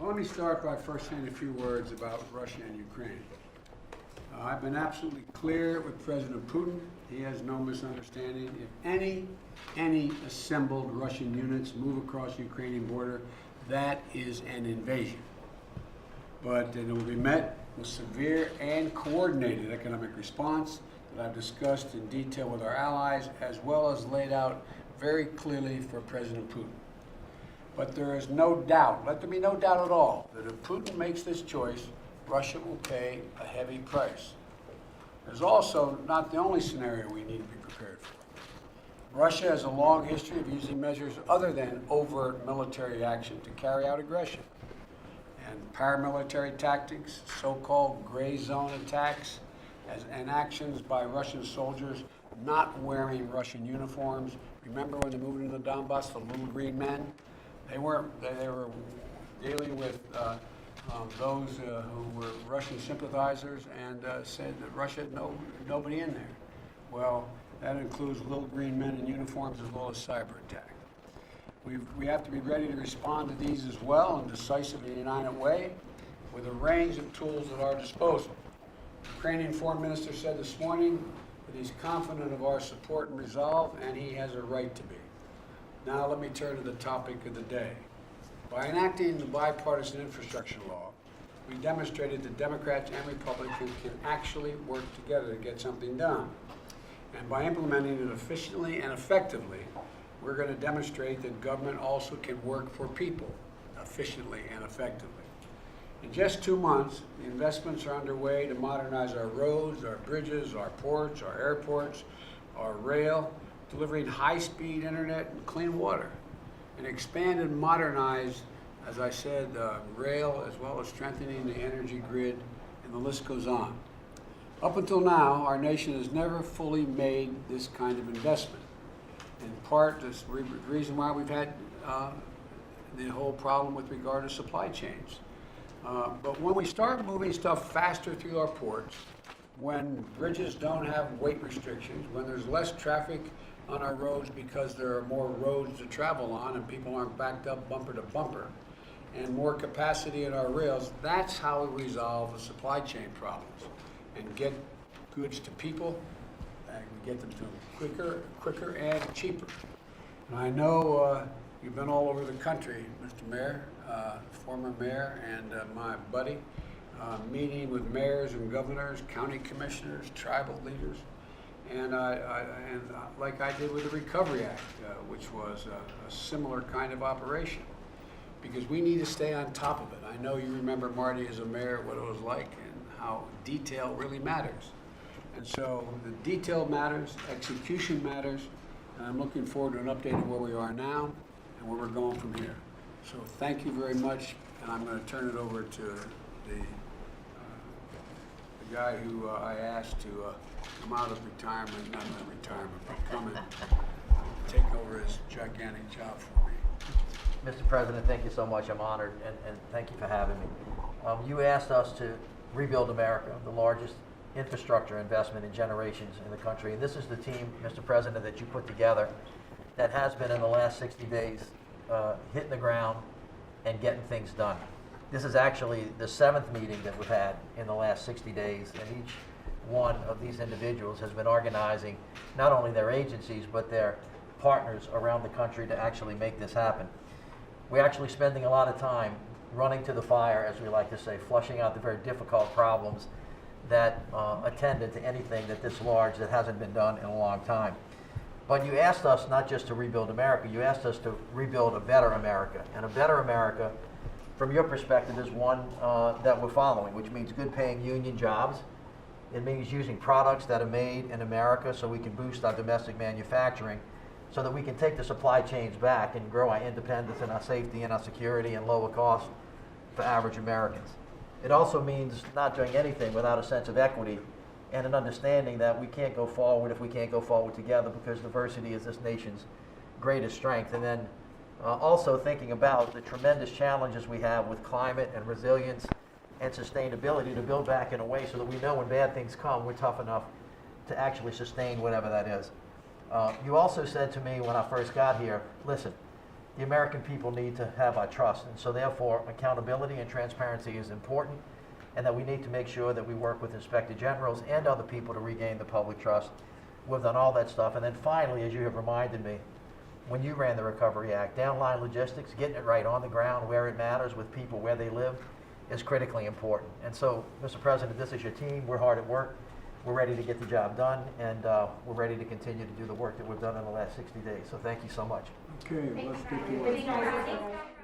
Well, let me start by first saying a few words about Russia and Ukraine. I've been absolutely clear with President Putin. He has no misunderstanding. If any assembled Russian units move across the Ukrainian border, that is an invasion. But it will be met with severe and coordinated economic response that I've discussed in detail with our allies, as well as laid out very clearly for President Putin. But there is no doubt, let there be no doubt at all, that if Putin makes this choice, Russia will pay a heavy price. There's also not the only scenario we need to be prepared for. Russia has a long history of using measures other than overt military action to carry out aggression. And paramilitary tactics, so-called gray zone attacks, and actions by Russian soldiers not wearing Russian uniforms. Remember when they moved into the Donbass, the little green men? They were dealing with those who were Russian sympathizers and said that Russia had nobody in there. Well, that includes little green men in uniforms as well as cyber attack. We have to be ready to respond to these as well in a decisively united way with a range of tools at our disposal. The Ukrainian Foreign Minister said this morning that he's confident of our support and resolve, and he has a right to be. Now let me turn to the topic of the day. By enacting the bipartisan infrastructure law, we demonstrated that Democrats and Republicans can actually work together to get something done. And by implementing it efficiently and effectively, we're going to demonstrate that government also can work for people efficiently and effectively. In just 2 months, the investments are underway to modernize our roads, our bridges, our ports, our airports, our rail, delivering high-speed internet and clean water, and expand and modernize, as I said, rail, as well as strengthening the energy grid, and the list goes on. Up until now, our nation has never fully made this kind of investment. In part, this reason why we've had the whole problem with regard to supply chains. But when we start moving stuff faster through our ports, when bridges don't have weight restrictions, when there's less traffic on our roads because there are more roads to travel on and people aren't backed up bumper to bumper, and more capacity in our rails, that's how we resolve the supply chain problems and get goods to people and get them to them quicker and cheaper. And I know you've been all over the country, Mr. Mayor, former mayor, and my buddy, meeting with mayors and governors, county commissioners, tribal leaders, and like I did with the Recovery Act, which was a similar kind of operation, because we need to stay on top of it. I know you remember, Marty, as a mayor, what it was like and how detail really matters. And so the detail matters, execution matters, and I'm looking forward to an update of where we are now and where we're going from here. So thank you very much, and I'm going to turn it over to the guy who I asked to come out of retirement, not retirement, but come and take over his gigantic job for me. Mr. President, thank you so much. I'm honored, and thank you for having me. You asked us to rebuild America, the largest infrastructure investment in generations in the country. And this is the team, Mr. President, that you put together that has been in the last 60 days hitting the ground and getting things done. This is actually the 7th meeting that we've had in the last 60 days, and each one of these individuals has been organizing not only their agencies, but their partners around the country to actually make this happen. We're actually spending a lot of time running to the fire, as we like to say, flushing out the very difficult problems that attended to anything that this large that hasn't been done in a long time. But you asked us not just to rebuild America, you asked us to rebuild a better America. And a better America, from your perspective, is one that we're following, which means good paying union jobs. It means using products that are made in America so we can boost our domestic manufacturing, so that we can take the supply chains back and grow our independence and our safety and our security and lower costs for average Americans. It also means not doing anything without a sense of equity and an understanding that we can't go forward if we can't go forward together, because diversity is this nation's greatest strength. And then also thinking about the tremendous challenges we have with climate and resilience and sustainability to build back in a way so that we know when bad things come, we're tough enough to actually sustain whatever that is. You also said to me when I first got here, listen, the American people need to have our trust. And so therefore, accountability and transparency is important, and that we need to make sure that we work with inspector generals and other people to regain the public trust. We've done all that stuff. And then finally, as you have reminded me, when you ran the Recovery Act, downline logistics, getting it right on the ground where it matters with people where they live is critically important. And so, Mr. President, this is your team. We're hard at work. We're ready to get the job done, and we're ready to continue to do the work that we've done in the last 60 days. So thank you so much. Okay, let's get to work.